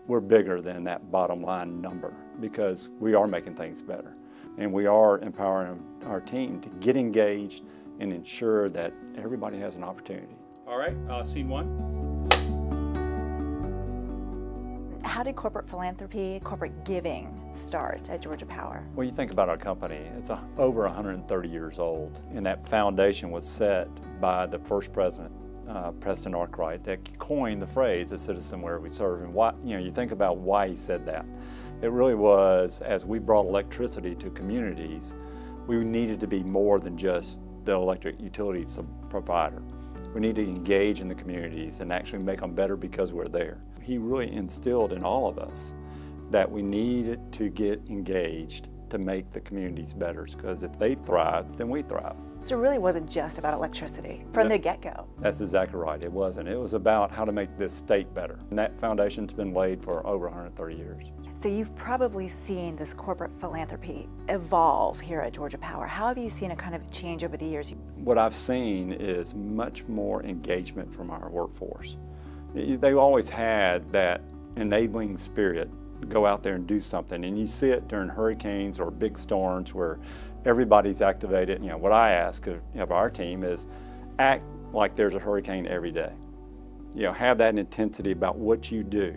we're bigger than that bottom line number because we are making things better. And we are empowering our team to get engaged and ensure that everybody has an opportunity. All right, scene one. How did corporate philanthropy, corporate giving start at Georgia Power? Well, you think about our company, it's over 130 years old, and that foundation was set by the first president, Preston Arkwright, that coined the phrase, "A citizen where we serve." And why, you think about why he said that. It really was, as we brought electricity to communities, we needed to be more than just the electric utilities provider. We need to engage in the communities and actually make them better because we're there. He really instilled in all of us that we needed to get engaged to make the communities better, because if they thrive, then we thrive. So it really wasn't just about electricity from the get-go. That's exactly right, it wasn't. It was about how to make this state better. And that foundation's been laid for over 130 years. So you've probably seen this corporate philanthropy evolve here at Georgia Power. How have you seen it kind of change over the years? What I've seen is much more engagement from our workforce. They always had that enabling spirit to go out there and do something, and you see it during hurricanes or big storms where everybody's activated. What I ask of our team is act like there's a hurricane every day. Have that intensity about what you do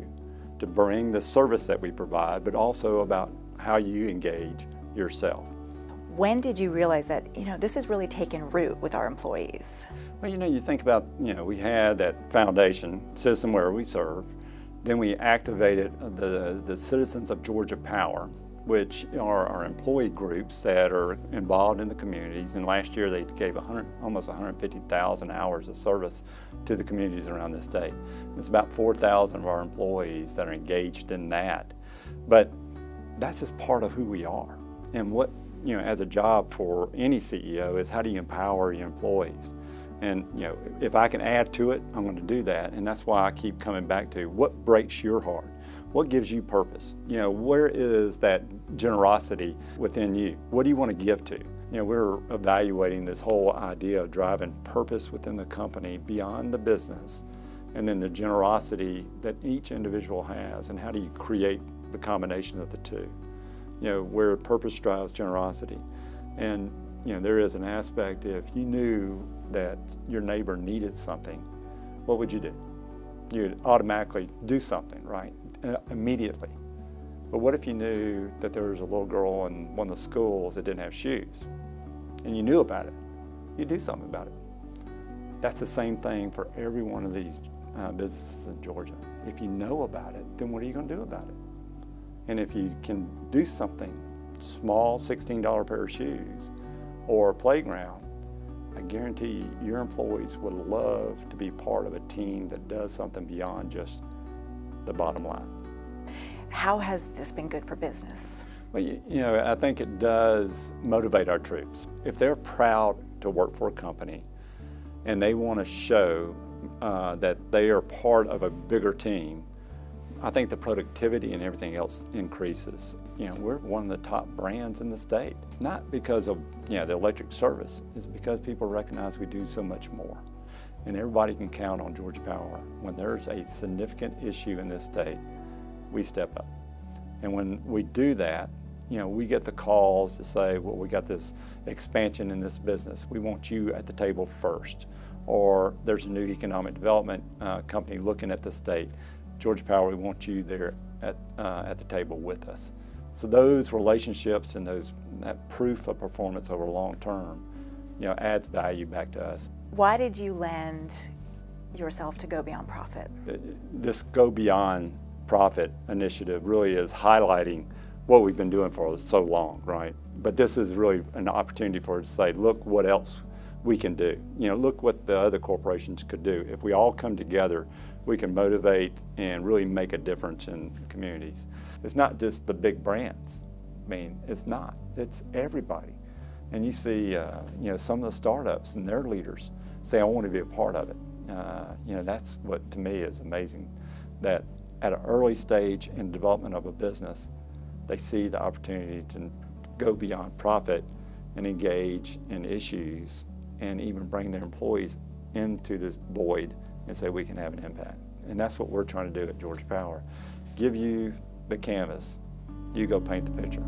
to bring the service that we provide, but also about how you engage yourself. When did you realize that, this has really taken root with our employees? Well, you think about, we had that foundation, Citizen Where We Serve. Then we activated the Citizens of Georgia Power, which are our employee groups that are involved in the communities. And last year they gave almost 150,000 hours of service to the communities around the state. It's about 4,000 of our employees that are engaged in that. But that's just part of who we are. And what, as a job for any CEO is how do you empower your employees? And if I can add to it, I'm going to do that. And that's why I keep coming back to what breaks your heart? What gives you purpose? Where is that generosity within you? What do you want to give to? We're evaluating this whole idea of driving purpose within the company beyond the business, and then the generosity that each individual has, and how do you create the combination of the two? Where purpose drives generosity. And there is an aspect, if you knew that your neighbor needed something, what would you do? You'd automatically do something, right? Immediately. But what if you knew that there was a little girl in one of the schools that didn't have shoes, and you knew about it? You'd do something about it. That's the same thing for every one of these businesses in Georgia. If you know about it, then what are you going to do about it? And if you can do something small, $16 pair of shoes, or a playground, I guarantee you, your employees would love to be part of a team that does something beyond just the bottom line. How has this been good for business? Well, I think it does motivate our troops. If they're proud to work for a company and they want to show that they are part of a bigger team, I think the productivity and everything else increases. We're one of the top brands in the state. It's not because of the electric service, it's because people recognize we do so much more. And everybody can count on Georgia Power. When there's a significant issue in this state, we step up. And when we do that, we get the calls to say, well, we got this expansion in this business. We want you at the table first. Or there's a new economic development company looking at the state. Georgia Power, we want you there at the table with us. So those relationships and that proof of performance over long term, adds value back to us. Why did you land yourself to go beyond profit? This Go Beyond Profit initiative really is highlighting what we've been doing for so long, right? But this is really an opportunity for us to say, look what else we can do. Look what the other corporations could do. If we all come together, we can motivate and really make a difference in communities. It's not just the big brands. It's not. It's everybody. And you see, some of the startups and their leaders say, I want to be a part of it. That's what to me is amazing, that at an early stage in development of a business, they see the opportunity to go beyond profit and engage in issues and even bring their employees into this void and say we can have an impact. And that's what we're trying to do at Georgia Power. give you the canvas, you go paint the picture.